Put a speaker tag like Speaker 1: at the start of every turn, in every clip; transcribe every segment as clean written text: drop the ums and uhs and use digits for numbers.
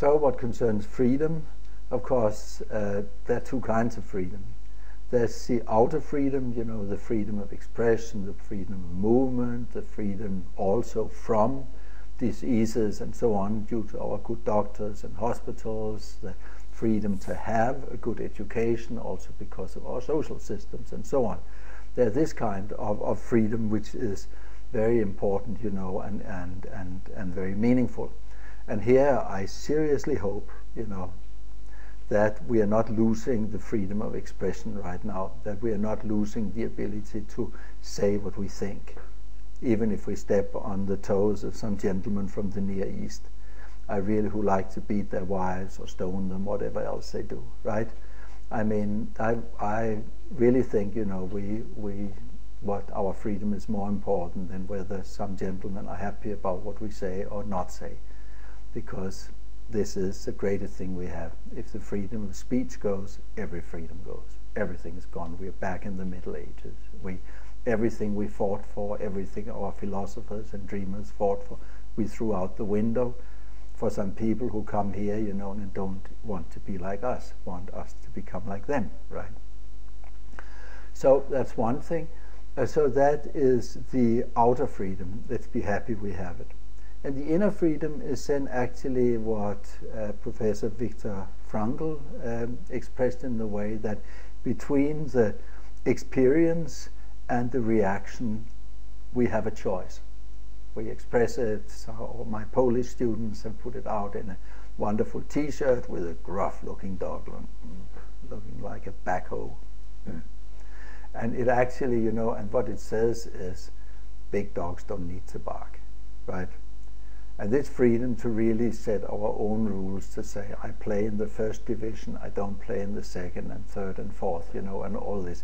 Speaker 1: So what concerns freedom, of course, there are two kinds of freedom. There's the outer freedom, you know, the freedom of expression, the freedom of movement, the freedom also from diseases and so on, due to our good doctors and hospitals, the freedom to have a good education, also because of our social systems and so on. There's this kind of freedom which is very important, you know, and very meaningful. And here I seriously hope, you know, that we are not losing the freedom of expression right now, that we are not losing the ability to say what we think, even if we step on the toes of some gentlemen from the Near East. I really who like to beat their wives or stone them, whatever else they do, right? I mean, I really think, you know, what our freedom is more important than whether some gentlemen are happy about what we say or not say, because this is the greatest thing we have. If the freedom of speech goes, every freedom goes. Everything is gone. We are back in the Middle Ages. Everything we fought for, everything our philosophers and dreamers fought for, we threw out the window for some people who come here, you know, and don't want to be like us, want us to become like them, right? So that's one thing. So that is the outer freedom. Let's be happy we have it. And the inner freedom is then actually what Professor Viktor Frankl expressed in the way that between the experience and the reaction, we have a choice. We express it, so my Polish students have put it out in a wonderful t-shirt with a gruff-looking dog looking like a backhoe. And it actually, you know, and what it says is, big dogs don't need to bark, right? And this freedom to really set our own rules, to say, I play in the first division, I don't play in the second and third and fourth, you know, and all this.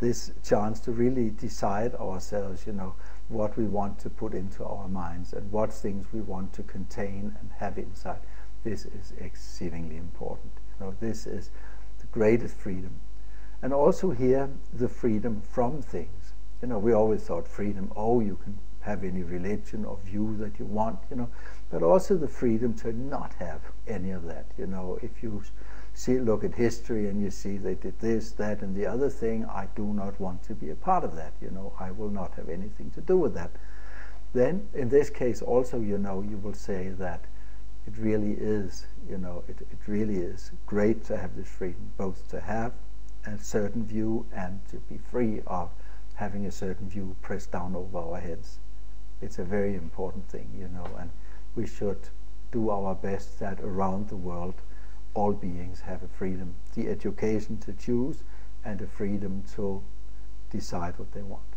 Speaker 1: This chance to really decide ourselves, you know, what we want to put into our minds and what things we want to contain and have inside. This is exceedingly important. You know, this is the greatest freedom. And also here, the freedom from things. You know, we always thought freedom, oh, you can have any religion or view that you want, you know, but also the freedom to not have any of that. You know, if you look at history and you see they did this, that, and the other thing, I do not want to be a part of that. You know, I will not have anything to do with that. Then, in this case, also, you know, you will say that it really is, you know, it really is great to have this freedom, both to have a certain view and to be free of having a certain view pressed down over our heads. It's a very important thing, you know, and we should do our best that around the world all beings have a freedom, the education to choose and a freedom to decide what they want.